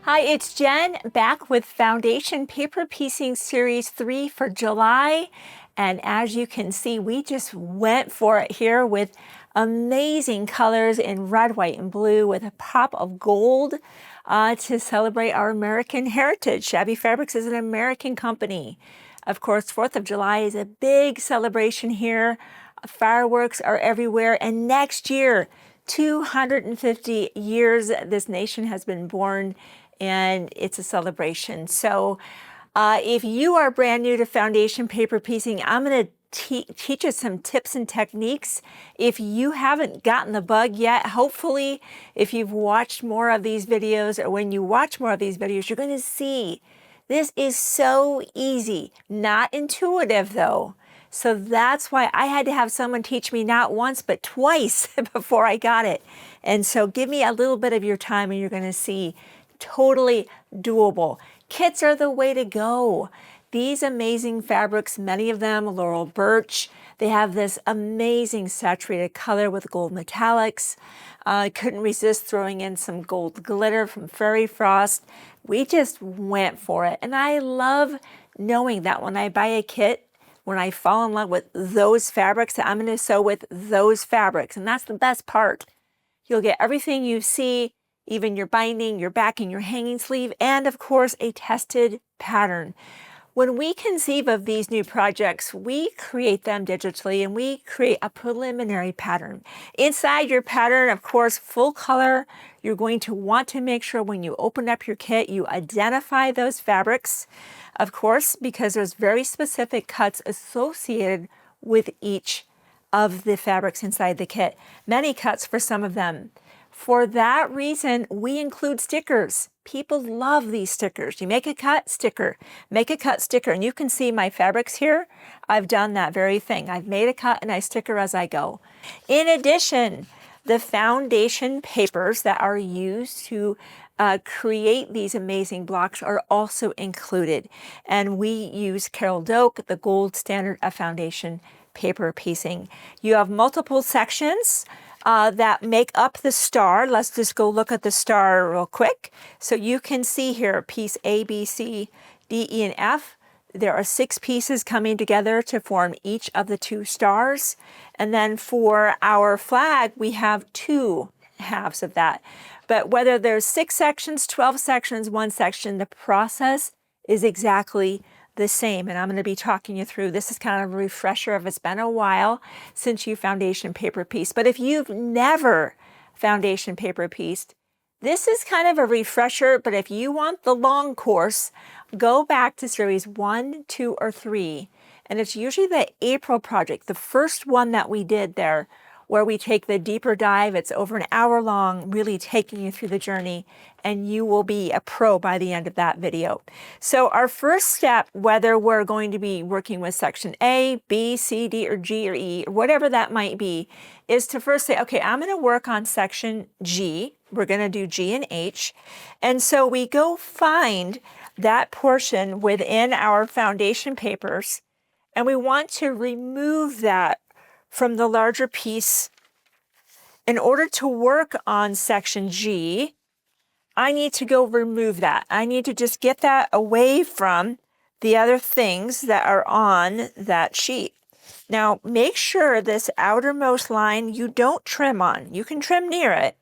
Hi, it's Jen back with Foundation Paper Piecing Series 3 for July. And as you can see, we just went for it here with amazing colors in red, white, and blue with a pop of gold to celebrate our American heritage. Shabby Fabrics is an American company. Of course, 4th of July is a big celebration here. Fireworks are everywhere. And next year, 250 years this nation has been born, and it's a celebration. So if you are brand new to foundation paper piecing, I'm going to teach us some tips and techniques. If you haven't gotten the bug yet, hopefully if you've watched more of these videos, or when you watch more of these videos, you're going to see this is so easy. Not intuitive though. So that's why I had to have someone teach me not once, but twice before I got it. And so give me a little bit of your time and you're going to see totally doable. Kits are the way to go. These amazing fabrics, many of them laurel birch, they have this amazing saturated color with gold metallics. I couldn't resist throwing in some gold glitter from Fairy Frost. We just went for it. And I love knowing that when I buy a kit, when I fall in love with those fabrics, that I'm going to sew with those fabrics. And that's the best part. You'll get everything you see, even your binding, your backing, your hanging sleeve, and of course a tested pattern. When we conceive of these new projects, we create them digitally and we create a preliminary pattern. Inside your pattern, of course, full color, you're going to want to make sure when you open up your kit, you identify those fabrics, of course, because there's very specific cuts associated with each of the fabrics inside the kit. Many cuts for some of them. For that reason, we include stickers. People love these stickers. You make a cut, sticker. Make a cut, sticker. And you can see my fabrics here. I've done that very thing. I've made a cut and I sticker as I go. In addition, the foundation papers that are used to create these amazing blocks are also included. And we use Carol Doak, the gold standard of foundation paper piecing. You have multiple sections that make up the star. Let's just go look at the star real quick. So you can see here piece A, B, C, D, E, and F. There are 6 pieces coming together to form each of the 2 stars. And then for our flag, we have 2 halves of that. But whether there's 6 sections, 12 sections, 1 section, the process is exactly the same. And I'm going to be talking you through. This is kind of a refresher if it's been a while since you foundation paper pieced. But if you've never foundation paper pieced, this is kind of a refresher. But if you want the long course, go back to series 1, 2, or 3. And it's usually the April project, the first one that we did there, where we take the deeper dive. It's over an hour long, really taking you through the journey, and you will be a pro by the end of that video. So our first step, whether we're going to be working with section A, B, C, D, or G, or E, or whatever that might be, is to first say, okay, I'm going to work on section G. We're going to do G and H. And so we go find that portion within our foundation papers, and we want to remove that from the larger piece. In order to work on section G, I need to go remove that. I need to just get that away from the other things that are on that sheet. Now, make sure this outermost line you don't trim on. You can trim near it,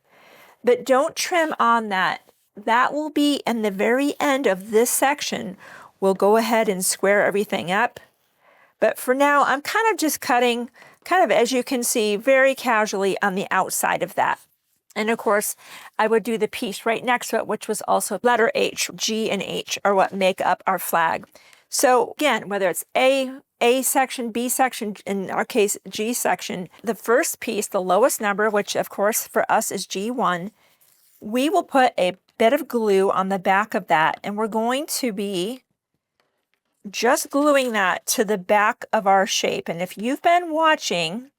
but don't trim on that. That will be in the very end of this section. We'll go ahead and square everything up. But for now, I'm kind of just cutting, kind of, as you can see, very casually on the outside of that. And of course, I would do the piece right next to it, which was also letter H. G and H are what make up our flag. So again, whether it's A section, B section, in our case, G section, the first piece, the lowest number, which of course for us is G1, we will put a bit of glue on the back of that, and we're going to be just gluing that to the back of our shape. And if you've been watching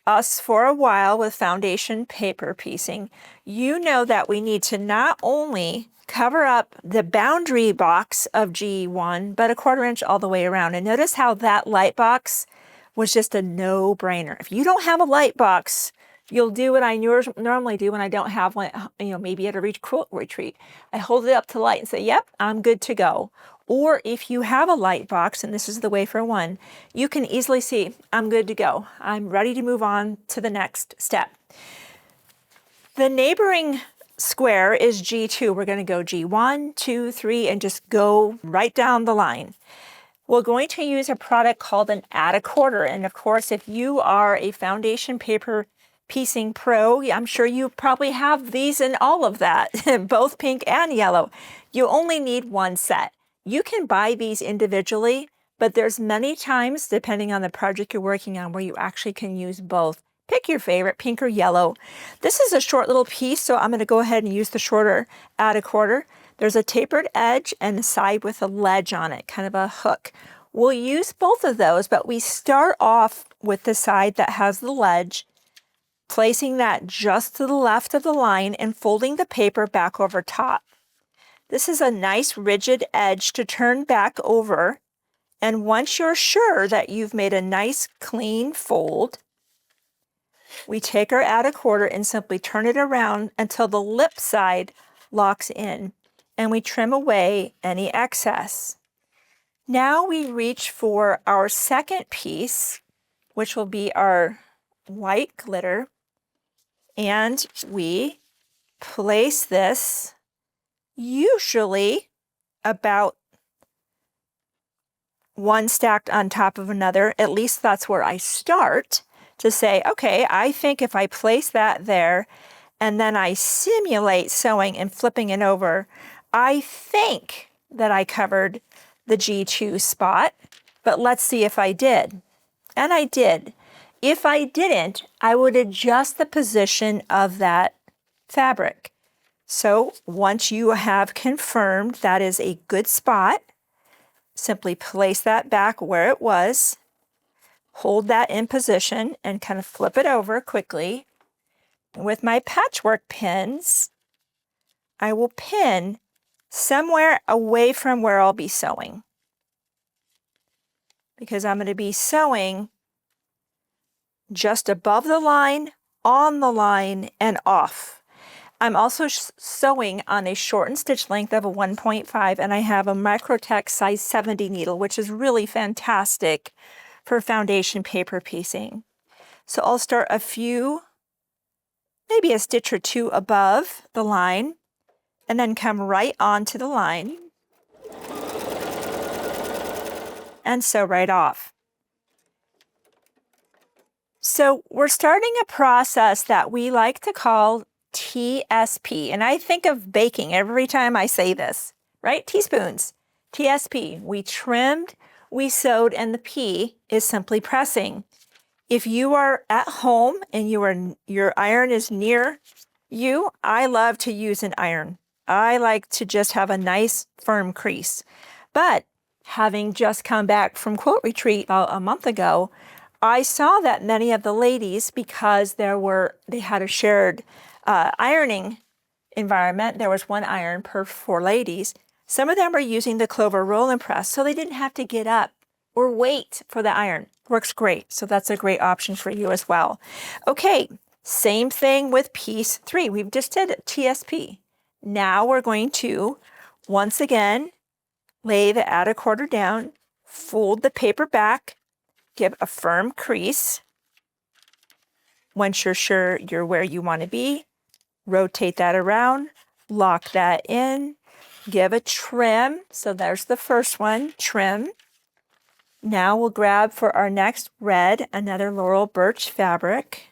us for a while with foundation paper piecing, you know that we need to not only cover up the boundary box of G1, but a 1/4 inch all the way around. And notice how that light box was just a no-brainer. If you don't have a light box, You'll do what I normally do when I don't have one, maybe at a quilt retreat. I hold it up to light and say, yep, I'm good to go. Or if you have a light box, and this is the wafer one, you can easily see, I'm good to go. I'm ready to move on to the next step. The neighboring square is G2. We're going to go G1, 2, 3, and just go right down the line. We're going to use a product called an add-a-quarter. And of course, if you are a foundation paper piecing pro, I'm sure you probably have these in all of that, both pink and yellow. You only need one set. You can buy these individually, but there's many times, depending on the project you're working on, where you actually can use both. Pick your favorite, pink or yellow. This is a short little piece, so I'm going to go ahead and use the shorter add-a-quarter. There's a tapered edge and a side with a ledge on it, kind of a hook. We'll use both of those, but we start off with the side that has the ledge, placing that just to the left of the line and folding the paper back over top. This is a nice rigid edge to turn back over, and once you're sure that you've made a nice clean fold, we take our add-a-quarter and simply turn it around until the lip side locks in, and we trim away any excess. Now we reach for our second piece, which will be our white glitter, and we place this usually about one stacked on top of another. At least that's where I start, to say, okay, I think if I place that there and then I simulate sewing and flipping it over, I think that I covered the G2 spot, but let's see if I did. And I did. If I didn't, I would adjust the position of that fabric. So once you have confirmed that is a good spot, simply place that back where it was, hold that in position, and kind of flip it over quickly. With my patchwork pins, I will pin somewhere away from where I'll be sewing, because I'm going to be sewing just above the line, on the line, and off. I'm also sewing on a shortened stitch length of a 1.5, and I have a Microtech size 70 needle, which is really fantastic for foundation paper piecing. So I'll start a few, maybe a stitch or two above the line, and then come right onto the line and sew right off. So we're starting a process that we like to call TSP, and I think of baking every time I say this, right? Teaspoons. TSP. We trimmed, we sewed, and the P is simply pressing. If you are at home and your iron is near you, I love to use an iron. I like to just have a nice firm crease. But having just come back from quilt retreat about a month ago, I saw that many of the ladies, because they had a shared ironing environment, there was one iron per 4 ladies. Some of them are using the Clover roll and press, so they didn't have to get up or wait for the iron. Works great, so that's a great option for you as well. Okay, same thing with piece 3. We've just did TSP. Now we're going to, once again, lay the add-a-quarter down, fold the paper back, give a firm crease. Once you're sure you're where you want to be, rotate that around, lock that in, give a trim. So there's the first one, trim. Now we'll grab for our next red, another Laurel Birch fabric.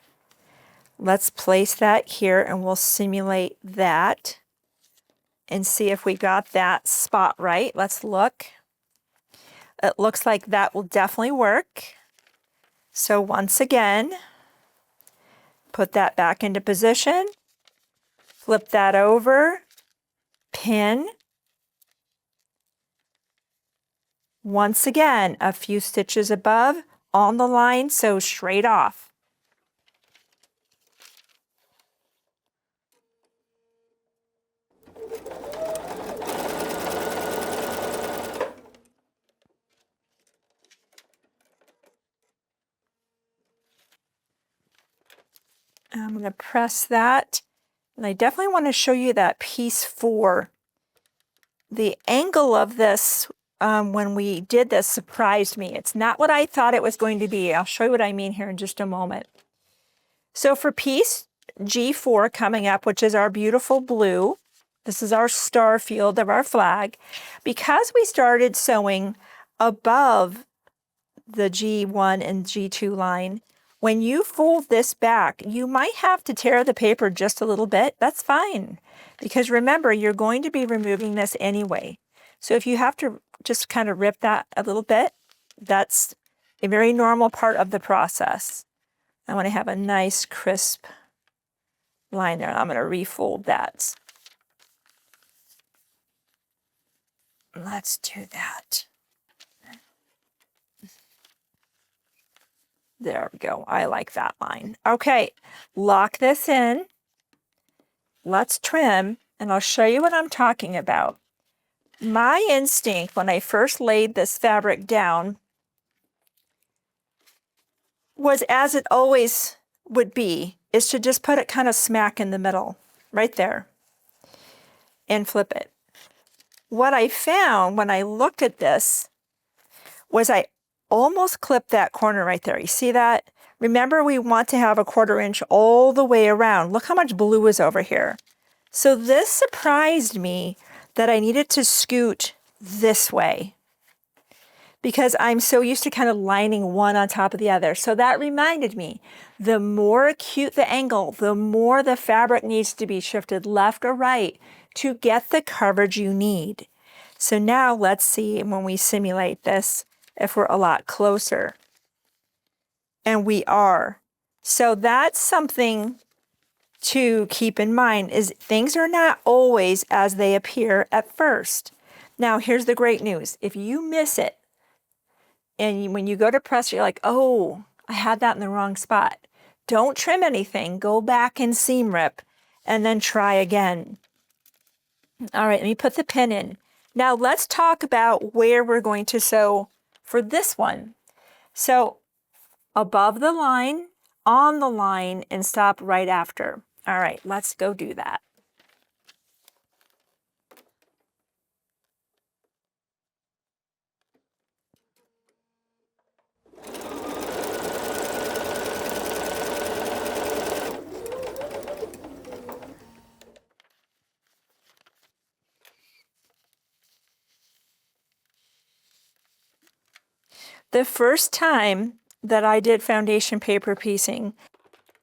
Let's place that here and we'll simulate that and see if we got that spot right. Let's look. It looks like that will definitely work. So once again, put that back into position, flip that over, pin. Once again, a few stitches above, on the line, sew straight off. I'm going to press that. And I definitely want to show you that piece 4. The angle of this when we did this surprised me. It's not what I thought it was going to be. I'll show you what I mean here in just a moment. So for piece G4 coming up, which is our beautiful blue, this is our star field of our flag. Because we started sewing above the G1 and G2 line, when you fold this back, you might have to tear the paper just a little bit. That's fine, because remember, you're going to be removing this anyway. So if you have to just kind of rip that a little bit, that's a very normal part of the process. I want to have a nice crisp line there. I'm going to refold that. Let's do that. There we go. I like that line. Okay, lock this in. Let's trim, and I'll show you what I'm talking about. My instinct when I first laid this fabric down was, as it always would be, is to just put it kind of smack in the middle, right there, and flip it. What I found when I looked at this was I almost clipped that corner right there. You see that? Remember, we want to have a 1/4 inch all the way around. Look how much blue is over here. So this surprised me that I needed to scoot this way, because I'm so used to kind of lining one on top of the other. So that reminded me, the more acute the angle, the more the fabric needs to be shifted left or right to get the coverage you need. So now let's see when we simulate this, if we're a lot closer. And we are. So that's something to keep in mind, is things are not always as they appear at first. Now, here's the great news. If you miss it, and when you go to press, you're like, oh, I had that in the wrong spot. Don't trim anything. Go back and seam rip, and then try again. All right, let me put the pin in. Now let's talk about where we're going to sew for this one. So above the line, on the line, and stop right after. All right, let's go do that. The first time that I did foundation paper piecing,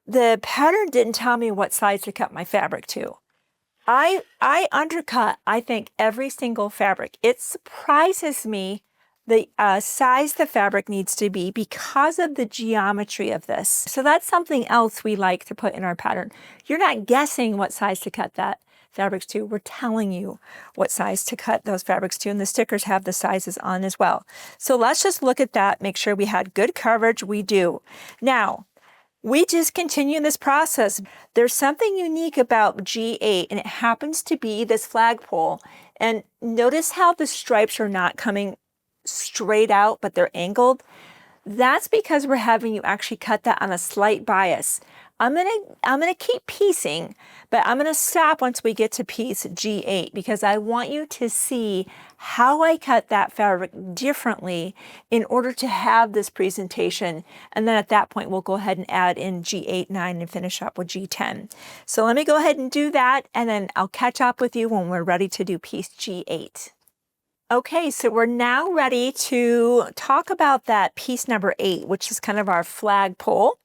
the pattern didn't tell me what size to cut my fabric to. I undercut, I think, every single fabric. It surprises me the size the fabric needs to be because of the geometry of this. So that's something else we like to put in our pattern. You're not guessing what size to cut that fabrics to. We're telling you what size to cut those fabrics to, and the stickers have the sizes on as well. So let's just look at that, make sure we had good coverage. We do. Now, we just continue this process. There's something unique about G8, and it happens to be this flagpole. And notice how the stripes are not coming straight out, but they're angled. That's because we're having you actually cut that on a slight bias. I'm gonna keep piecing, but I'm gonna stop once we get to piece G8, because I want you to see how I cut that fabric differently in order to have this presentation. And then at that point, we'll go ahead and add in G8, 9, and finish up with G10. So let me go ahead and do that, and then I'll catch up with you when we're ready to do piece G8. Okay, so we're now ready to talk about that piece number 8, which is kind of our flagpole.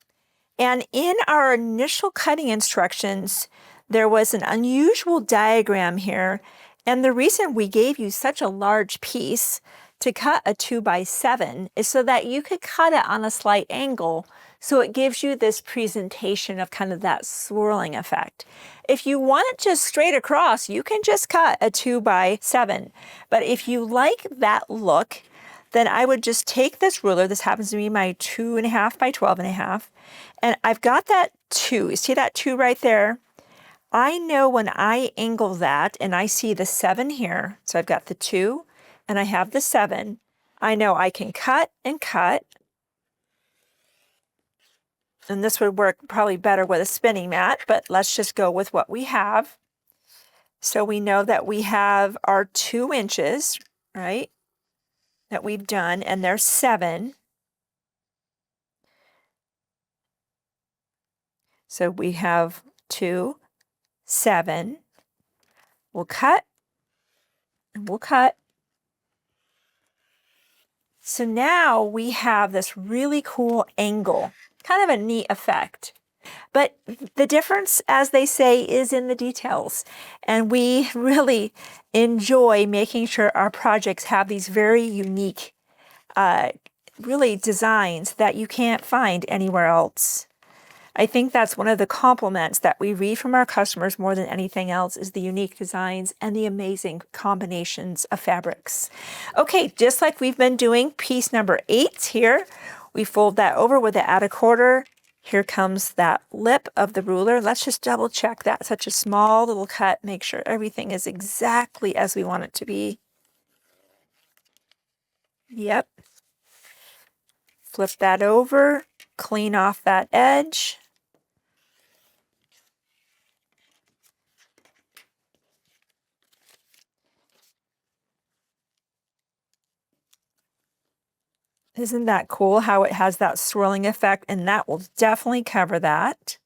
And in our initial cutting instructions, there was an unusual diagram here. And the reason we gave you such a large piece to cut a 2x7 is so that you could cut it on a slight angle. So it gives you this presentation of kind of that swirling effect. If you want it just straight across, you can just cut a 2x7. But if you like that look, then I would just take this ruler. This happens to be my 2.5 by 12.5. And I've got that 2. You see that 2 right there? I know when I angle that and I see the 7 here, so I've got the 2 and I have the 7, I know I can cut and cut. And this would work probably better with a spinning mat, but let's just go with what we have. So we know that we have our 2 inches, right, that we've done, and there's 7. So we have 2, 7. We'll cut, and we'll cut. So now we have this really cool angle, kind of a neat effect. But the difference, as they say, is in the details. And we really enjoy making sure our projects have these very unique, really designs that you can't find anywhere else. I think that's one of the compliments that we read from our customers more than anything else is the unique designs and the amazing combinations of fabrics. Okay, just like we've been doing piece number 8 here, we fold that over with the add a quarter. Here comes that lip of the ruler. Let's just double check that. Such a small little cut. Make sure everything is exactly as we want it to be. Yep. Flip that over, clean off that edge. Isn't that cool how it has that swirling effect? And that will definitely cover that.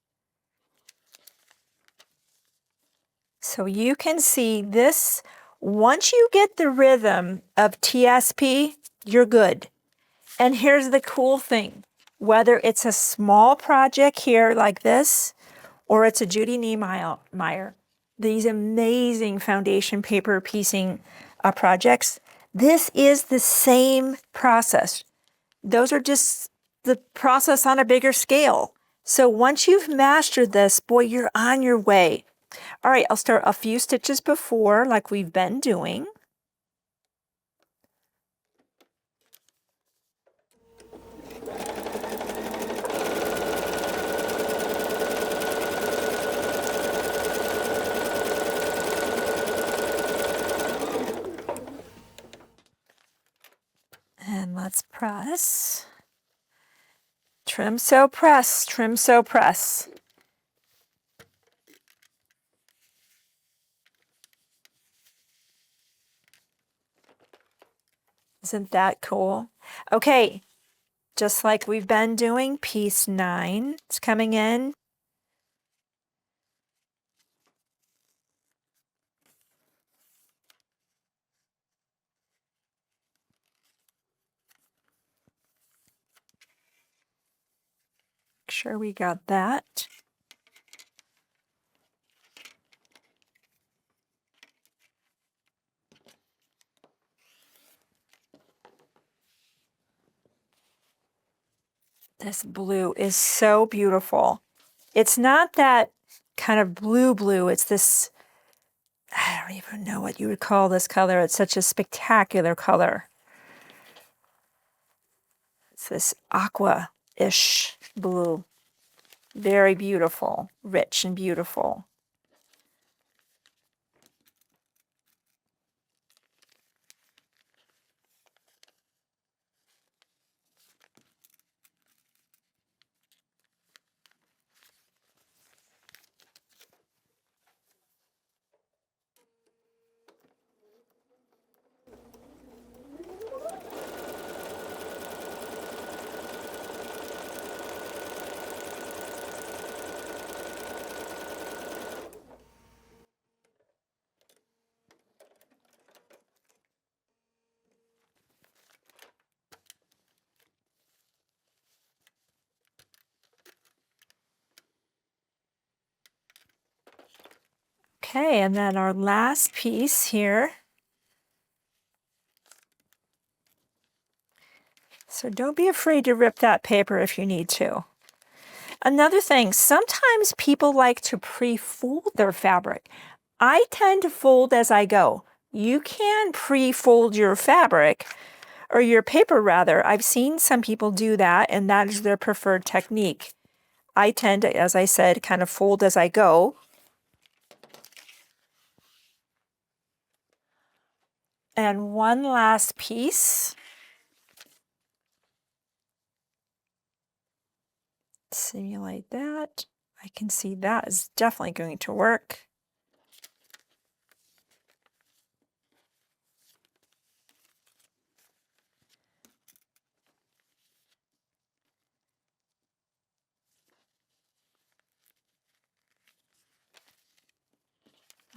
So you can see this, once you get the rhythm of TSP, you're good. And here's the cool thing, whether it's a small project here like this, or it's a Judy Niemeyer, these amazing foundation paper piecing projects, this is the same process. Those are just the process on a bigger scale. So once you've mastered this, boy, you're on your way. All right, I'll start a few stitches before, like we've been doing. And let's press. Trim, sew, press, trim, sew, press. Isn't that cool? Okay, just like we've been doing, piece 9 is coming in. Make sure we got that. This blue is so beautiful. It's not that kind of blue, it's this, I don't even know what you would call this color. It's such a spectacular color. It's this aqua-ish blue. Very beautiful, rich and beautiful. Okay, and then our last piece here. So don't be afraid to rip that paper if you need to. Another thing, sometimes people like to pre-fold their fabric. I tend to fold as I go. You can pre-fold your fabric, or your paper rather. I've seen some people do that, and that is their preferred technique. I tend to, as I said, kind of fold as I go. And one last piece simulate that. I can see that is definitely going to work.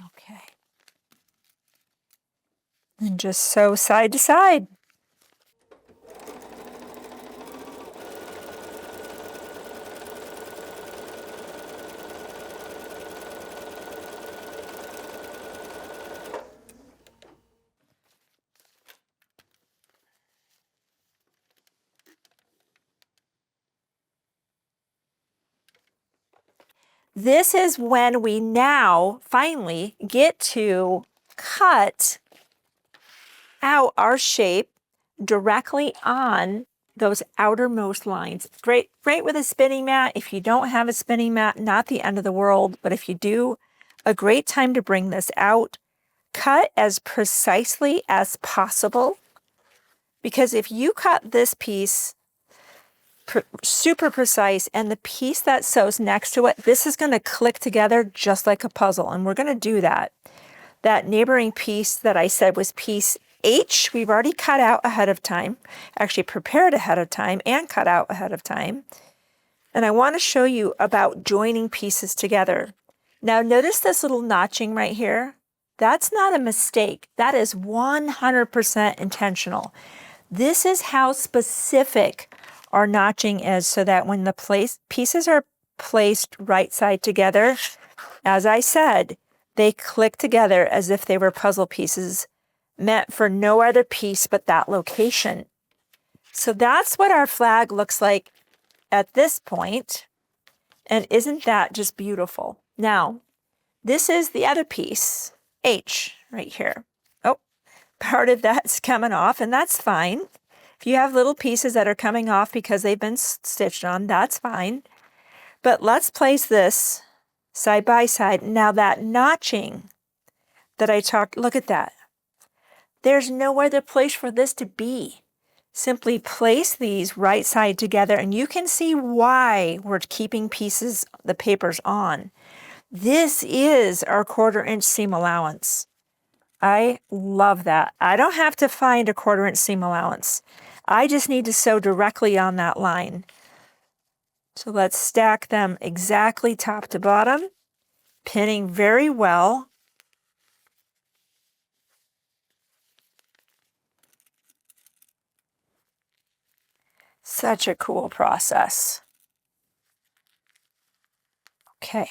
Okay. And just sew side to side. This is when we now finally get to cut out our shape directly on those outermost lines. Great with a spinning mat. If you don't have a spinning mat, not the end of the world, but if you do, a great time to bring this out. Cut as precisely as possible, because if you cut this piece super precise and the piece that sews next to it, this is going to click together just like a puzzle, and we're going to do that. That neighboring piece that I said was piece H, we've already cut out ahead of time, actually prepared ahead of time and cut out ahead of time. And I want to show you about joining pieces together. Now notice this little notching right here. That's not a mistake. That is 100% intentional. This is how specific our notching is, so that when the pieces are placed right side together, as I said, they click together as if they were puzzle pieces meant for no other piece but that location. So that's what our flag looks like at this point. And isn't that just beautiful? Now, this is the other piece, H, right here. Oh, part of that's coming off, and that's fine. If you have little pieces that are coming off because they've been stitched on, that's fine. But let's place this side by side. Now that notching that I talked, look at that. There's no other place for this to be. Simply place these right side together and you can see why we're keeping pieces, the papers on. This is our 1/4 inch seam allowance. I love that. I don't have to find a 1/4 inch seam allowance. I just need to sew directly on that line. So let's stack them exactly top to bottom, pinning very well. Such a cool process. Okay.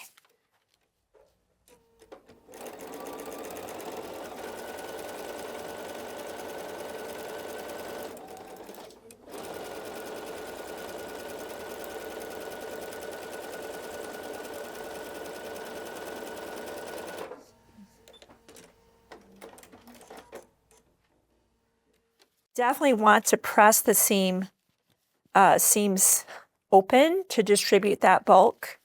Definitely want to press the seams open to distribute that bulk.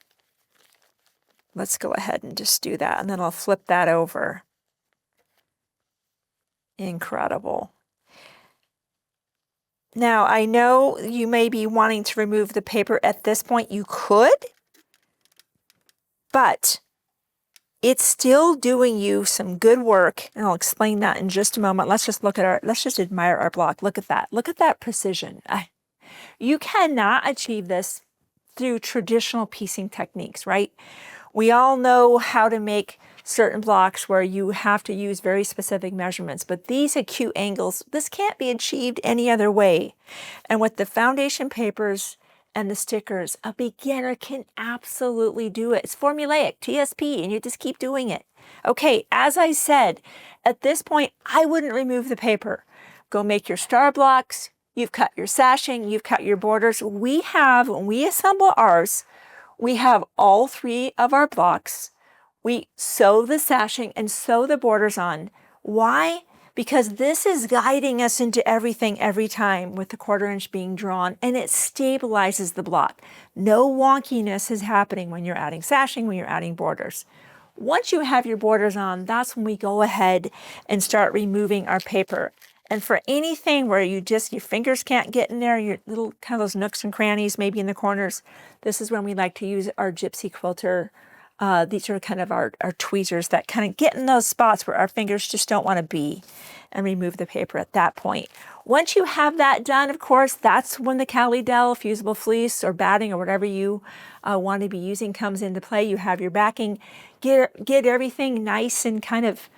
Let's go ahead and just do that, and then I'll flip that over. Incredible. Now, I know you may be wanting to remove the paper at this point. You could, but it's still doing you some good work, and I'll explain that in just a moment. Let's just admire our block. Look at that. Look at that precision. You cannot achieve this through traditional piecing techniques, right? We all know how to make certain blocks where you have to use very specific measurements, but these acute angles, this can't be achieved any other way. And with the foundation papers and the stickers, a beginner can absolutely do it. It's formulaic, TSP, and you just keep doing it. Okay, as I said, at this point, I wouldn't remove the paper. Go make your star blocks. You've cut your sashing, you've cut your borders. When we assemble ours, we have all 3 of our blocks. We sew the sashing and sew the borders on. Why? Because this is guiding us into everything every time with the 1/4 inch being drawn, and it stabilizes the block. No wonkiness is happening when you're adding sashing, when you're adding borders. Once you have your borders on, that's when we go ahead and start removing our paper. And for anything where your fingers can't get in there, your little kind of those nooks and crannies, maybe in the corners, this is when we like to use our gypsy quilter. These are kind of our tweezers that kind of get in those spots where our fingers just don't want to be, and remove the paper at that point. Once you have that done, of course, that's when the Cali Dell fusible fleece or batting or whatever you want to be using comes into play. You have your backing. Get everything nice and kind of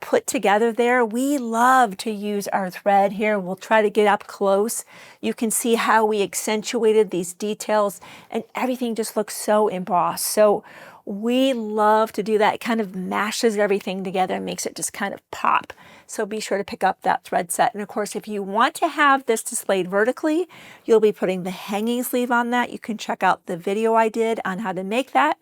put together there. We love to use our thread here. We'll try to get up close. You can see how we accentuated these details, and everything just looks so embossed. So we love to do that. It kind of mashes everything together and makes it just kind of pop. So be sure to pick up that thread set. And of course, if you want to have this displayed vertically, you'll be putting the hanging sleeve on that. You can check out the video I did on how to make that.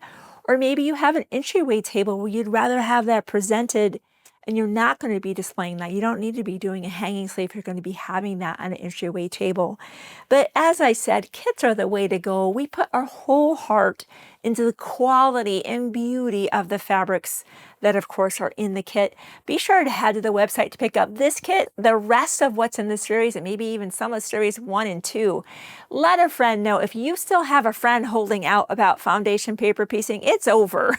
Or maybe you have an entryway table where you'd rather have that presented and you're not going to be displaying that. You don't need to be doing a hanging sleeve. You're going to be having that on an entryway table. But as I said, kits are the way to go. We put our whole heart into the quality and beauty of the fabrics that, of course, are in the kit. Be sure to head to the website to pick up this kit, the rest of what's in the series, and maybe even some of series 1 and 2. Let a friend know. If you still have a friend holding out about foundation paper piecing, it's over.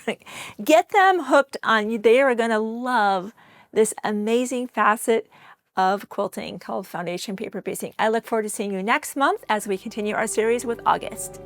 Get them hooked on you. They are going to love this amazing facet of quilting called foundation paper piecing. I look forward to seeing you next month as we continue our series with August.